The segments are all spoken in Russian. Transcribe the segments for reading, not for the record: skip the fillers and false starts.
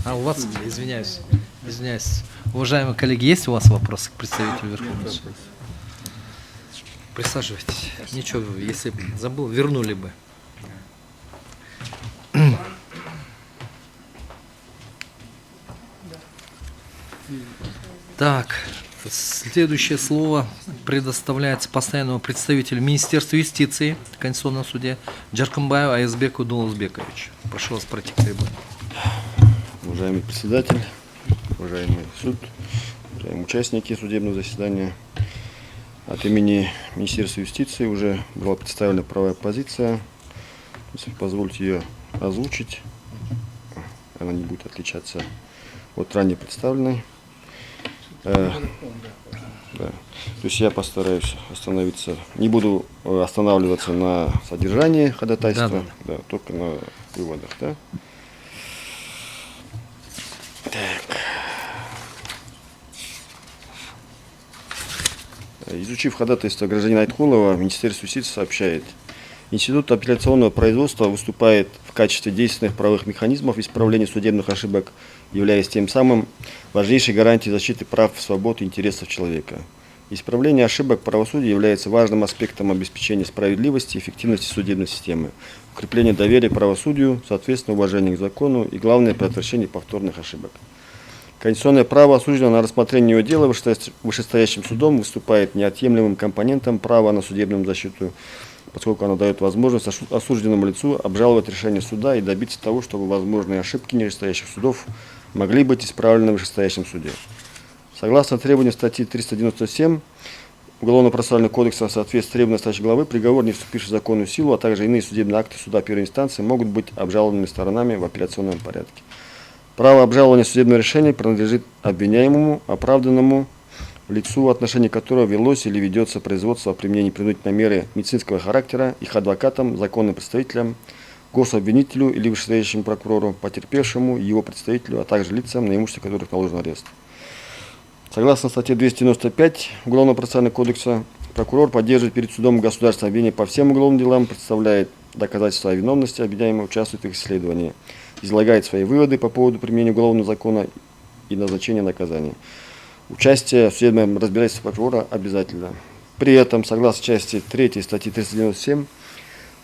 А у вас, извиняюсь, извиняюсь. Уважаемые коллеги, есть у вас вопросы к представителю Верховного Суда? Присаживайтесь. Ничего, если забыл, вернули бы. Так, следующее слово предоставляется постоянному представителю Министерства юстиции в Конституционном суде Джаркумбаеву Аязбеку Дулузбековичу. Прошу вас пройти к трибуне. Уважаемый председатель, уважаемый суд, уважаемые участники судебного заседания, от имени Министерства юстиции уже была представлена правовая позиция. Если позвольте ее озвучить, она не будет отличаться от ранее представленной. Да. То есть я постараюсь остановиться, не буду останавливаться на содержании ходатайства, да, только на выводах. Да? Так. Изучив ходатайство гражданина Айткулова, Министерство юстиции сообщает: Институт апелляционного производства выступает в качестве действенных правовых механизмов исправления судебных ошибок, являясь тем самым важнейшей гарантией защиты прав, свобод и интересов человека. Исправление ошибок правосудия является важным аспектом обеспечения справедливости и эффективности судебной системы, укрепления доверия к правосудию, соответственно, уважения к закону и, главное, предотвращение повторных ошибок. Конституционное право осужденного на рассмотрение его дела вышестоящим судом выступает неотъемлемым компонентом права на судебную защиту, поскольку оно дает возможность осужденному лицу обжаловать решение суда и добиться того, чтобы возможные ошибки нижестоящих судов могли быть исправлены в вышестоящем суде. Согласно требованию статьи 397 Уголовно-процессуального кодекса, в соответствии с требованием настоящей главы, приговор, не вступивший в законную силу, а также иные судебные акты суда первой инстанции могут быть обжалованы сторонами в апелляционном порядке. Право обжалования судебного решения принадлежит обвиняемому, оправданному лицу, в отношении которого велось или ведется производство о применении принудительной меры медицинского характера, их адвокатам, законным представителям, гособвинителю или вышестоящему прокурору, потерпевшему, его представителю, а также лицам, на имущество которых наложен арест. Согласно статье 295 Уголовно-процессуального кодекса, прокурор поддерживает перед судом государственное обвинение по всем уголовным делам, представляет доказательства о виновности обвиняемого, участвует в их исследовании, излагает свои выводы по поводу применения уголовного закона и назначения наказания. Участие в судебном разбирательстве прокурора обязательно. При этом, согласно части 3 статьи 397,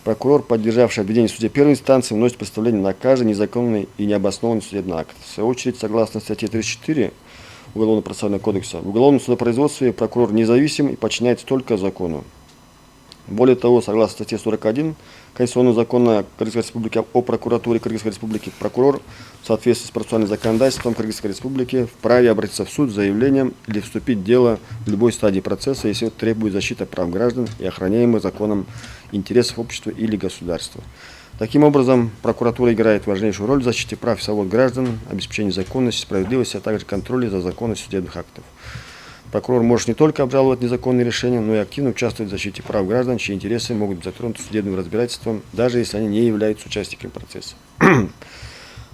прокурор, поддержавший обвинение в суде первой инстанции, вносит представление на каждый незаконный и необоснованный судебный акт. В свою очередь, согласно статье 34 Уголовно-процессуального кодекса, в уголовном судопроизводстве прокурор независим и подчиняется только закону. Более того, согласно статье 41 Конституционного закона Кыргызской Республики о прокуратуре Кыргызской Республики, прокурор в соответствии с процессуальным законодательством Кыргызской Республики вправе обратиться в суд с заявлением или вступить в дело в любой стадии процесса, если это требует защиты прав граждан и охраняемых законом интересов общества или государства. Таким образом, прокуратура играет важнейшую роль в защите прав и свобод граждан, обеспечении законности, справедливости, а также контроле за законностью судебных актов. Прокурор может не только обжаловать незаконные решения, но и активно участвовать в защите прав граждан, чьи интересы могут быть затронуты судебным разбирательством, даже если они не являются участниками процесса.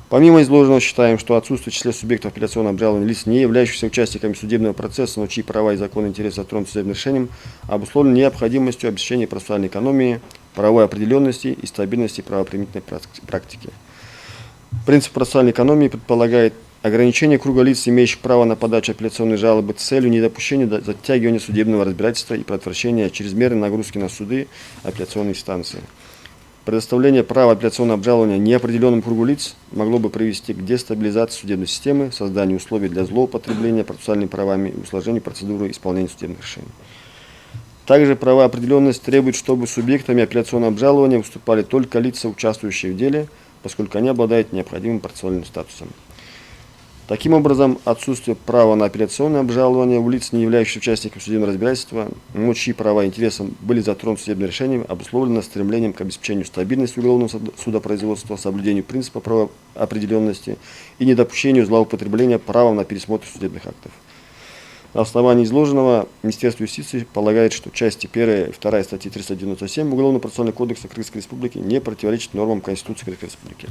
Помимо изложенного, считаем, что отсутствие в числе субъектов апелляционного обжалования лиц, не являющихся участниками судебного процесса, но чьи права и законные интересы затронуты судебным решением, обусловлено необходимостью обеспечения процессуальной экономии, правовой определенности и стабильности правоприменительной практики. Принцип процессуальной экономии предполагает ограничение круга лиц, имеющих право на подачу апелляционной жалобы, с целью недопущения затягивания судебного разбирательства и предотвращения чрезмерной нагрузки на суды апелляционной инстанции. Предоставление права апелляционного обжалования неопределенному кругу лиц могло бы привести к дестабилизации судебной системы, созданию условий для злоупотребления процессуальными правами и усложнению процедуры исполнения судебных решений. Также правоопределенность требует, чтобы субъектами апелляционного обжалования выступали только лица, участвующие в деле, поскольку они обладают необходимым процессуальным статусом. Таким образом, отсутствие права на апелляционное обжалование у лиц, не являющихся участниками судебного разбирательства, но чьи права и интересы были затронуты судебным решением, обусловлено стремлением к обеспечению стабильности уголовного судопроизводства, соблюдению принципа правоопределенности и недопущению злоупотребления правом на пересмотр судебных актов. На основании изложенного Министерство юстиции полагает, что части 1 и 2 статьи 397 Уголовно-процессуального кодекса Кыргызской Республики не противоречат нормам Конституции Кыргызской Республики.